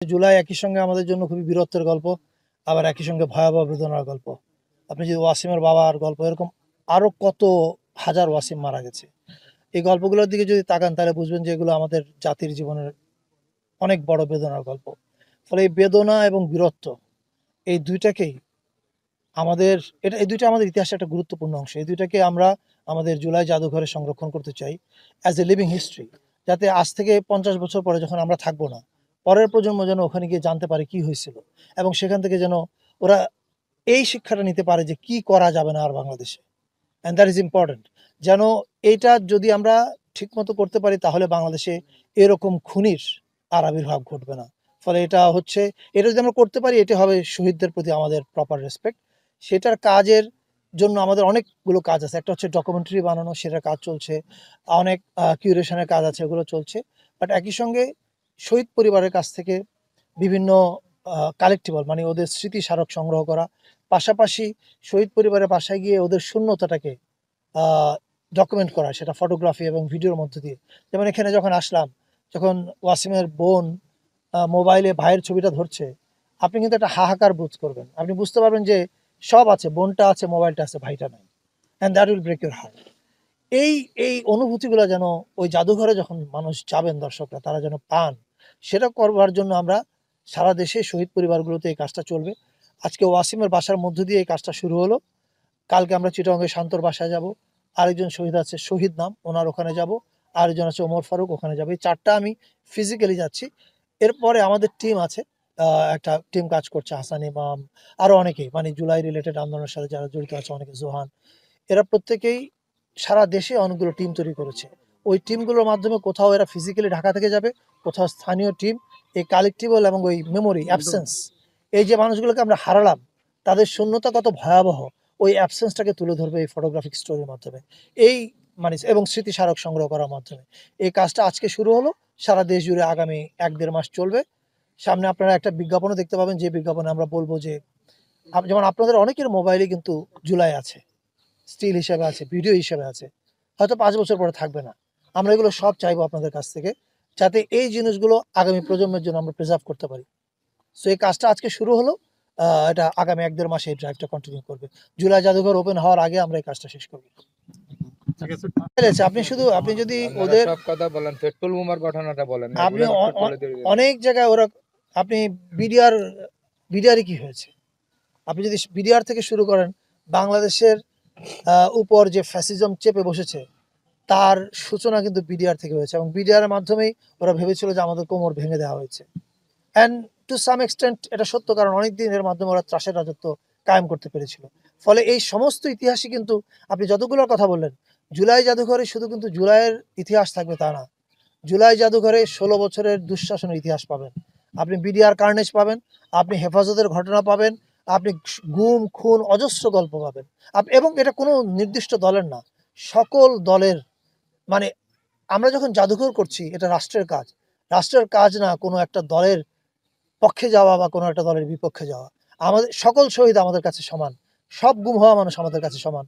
জুলাই একই সঙ্গে আমাদের জন্য খুবই বীরত্বের গল্প, আবার একই সঙ্গে ভয়াবহ বেদনার গল্প। আপনি যদি ওয়াসিমের বাবার গল্প, এরকম আরও কত হাজার ওয়াসিম মারা গেছে। এই গল্পগুলোর দিকে যদি তাকান তাহলে বুঝবেন যে এগুলো আমাদের জাতির জীবনের অনেক বড় বেদনার গল্প। ফলে এই বেদনা এবং বীরত্ব, এই দুইটাকেই আমাদের এই দুইটা আমাদের ইতিহাসের একটা গুরুত্বপূর্ণ অংশ। এই দুইটাকে আমরা আমাদের জুলাই জাদুঘরে সংরক্ষণ করতে চাই অ্যাজ এ লিভিং হিস্ট্রি, যাতে আজ থেকে 50 বছর পরে যখন আমরা থাকবো না, পরের প্রজন্ম যেন ওখানে গিয়ে জানতে পারে কি হয়েছিল, এবং সেখান থেকে যেন ওরা এই শিক্ষাটা নিতে পারে যে কি করা যাবে না আর বাংলাদেশে। And that is important. যেন এইটা যদি আমরা ঠিকমতো করতে পারি তাহলে বাংলাদেশে এরকম খুনির আর আবির্ভাব ঘটবে না। ফলে এটা যদি আমরা করতে পারি, এটা হবে শহীদদের প্রতি আমাদের প্রপার রেসপেক্ট। সেটার কাজের জন্য আমাদের অনেকগুলো কাজ আছে। একটা হচ্ছে ডকুমেন্টারি বানানো, সেটার কাজ চলছে। অনেক কিউরেশনের কাজ আছে, ওগুলো চলছে। বাট একই সঙ্গে শহীদ পরিবারের কাছ থেকে বিভিন্ন কালেক্টিবল, মানে ওদের স্মৃতি স্মারক সংগ্রহ করা, পাশাপাশি শহীদ পরিবারের বাসায় গিয়ে ওদের শূন্যতাটাকে ডকুমেন্ট করা, সেটা ফটোগ্রাফি এবং ভিডিওর মধ্য দিয়ে। যেমন এখানে যখন আসলাম, যখন ওয়াসিমের বোন মোবাইলে ভাইয়ের ছবিটা ধরছে, আপনি কিন্তু একটা হাহাকার বোধ করবেন। আপনি বুঝতে পারবেন যে সব আছে, বোনটা আছে, মোবাইলটা আছে, ভাইটা নাই। And that will break your heart. এই এই অনুভূতিগুলো যেন ওই জাদুঘরে যখন মানুষ যাবেন, দর্শকরা তারা যেন পান, সেটা করবার জন্য আমরা সারা দেশে শহীদ পরিবারগুলোতে এই কাজটা চলবে। আজকে ওয়াসিমের বাসার মধ্য দিয়ে এই কাজটা শুরু হলো। কালকে আমরা চিটাগংয়ে শান্তর বাসায় যাব। আরেকজন শহীদ আছে, শহীদ নাম, ওনার ওখানে যাব। আরেকজন আছে ওমর ফারুক, ওখানে যাবো। এই 4টা আমি ফিজিক্যালি যাচ্ছি। এরপরে আমাদের টিম আছে, একটা টিম কাজ করছে, হাসান ইমাম, আরও অনেকেই, মানে জুলাই রিলেটেড আন্দোলনের সাথে যারা জড়িত আছে, অনেকে, জোহান, এরা প্রত্যেকেই সারা দেশে অনেকগুলো টিম তৈরি করেছে। ওই টিমগুলোর মাধ্যমে কোথাও এরা ফিজিক্যালি ঢাকা থেকে যাবে, কোথাও স্থানীয় টিম। এই কালেক্টিবল এবং ওই মেমোরি অ্যাবসেন্স, এই যে মানুষগুলোকে আমরা হারালাম, তাদের শূন্যতা কত ভয়াবহ, ওই অ্যাবসেন্সটাকে তুলে ধরবে এই ফটোগ্রাফিক স্টোরির মাধ্যমে, এই মানে এবং স্মৃতিস্মারক সংগ্রহ করার মাধ্যমে। এই কাজটা আজকে শুরু হলো, সারা দেশ জুড়ে আগামী 1-1.5 মাস চলবে। সামনে আপনারা একটা বিজ্ঞাপনও দেখতে পাবেন, যে বিজ্ঞাপনে আমরা বলবো যে যেমন আপনাদের অনেকের মোবাইলে কিন্তু জুলাই আছে, স্টিল হিসেবে আছে, ভিডিও হিসেবে আছে, হয়তো 5 বছর পরে থাকবে না। আমরা এগুলো সব চাইবো আপনাদের কাছ থেকে, যাতে এই জিনিসগুলো আগামী প্রজন্মের জন্য আমরা প্রিজার্ভ করতে পারি। সো এই কাজটা আজকে শুরু হলো। এটা আগামী 1-1.5 মাসে এই ড্রাইভটা কন্টিনিউ করবে। জুলাই জাদুঘর ওপেন হওয়ার আগে আমরা এই কাজটা শেষ করব। আপনি যদি ওদের সব কথা বলেন, পেট্রোল বোমার ঘটনাটা বলেন, আপনি এগুলো একটু তুলে ধরে দিন। অনেক জায়গায় ওরা, আপনি বিডিআরে কি হয়েছে, আপনি যদি বিডিআর থেকে শুরু করেন, বাংলাদেশের উপর যে ফ্যাসিজম চেপে বসেছে, তার সূচনা কিন্তু বিডিআর থেকে হয়েছে, এবং বিডিআরের মাধ্যমেই ওরা ভেবেছিল যে আমাদের কোমর ভেঙে দেওয়া হয়েছে। অ্যান্ড টু সাম এক্সটেন্ট এটা সত্য, কারণ অনেক দিন এর মাধ্যমে ওরা ত্রাসের রাজত্ব কায়েম করতে পেরেছিল। ফলে এই সমস্ত ইতিহাসই কিন্তু, আপনি যতগুলোর কথা বললেন, জুলাই জাদুঘরে শুধু কিন্তু জুলাইয়ের ইতিহাস থাকবে তা না। জুলাই জাদুঘরে 16 বছরের দুঃশাসনের ইতিহাস পাবেন, আপনি বিডিআর কার্নেজ পাবেন, আপনি হেফাজতের ঘটনা পাবেন, আপনি গুম খুন অজস্র গল্প পাবেন। এবং এটা কোনো নির্দিষ্ট দলের না, সকল দলের, মানে আমরা যখন জাদুঘর করছি, এটা রাষ্ট্রের কাজ। রাষ্ট্রের কাজ না কোনো একটা দলের পক্ষে যাওয়া বা কোনো একটা দলের বিপক্ষে যাওয়া। আমাদের সকল শহীদ আমাদের কাছে সমান, সব গুম হওয়া মানুষ আমাদের কাছে সমান।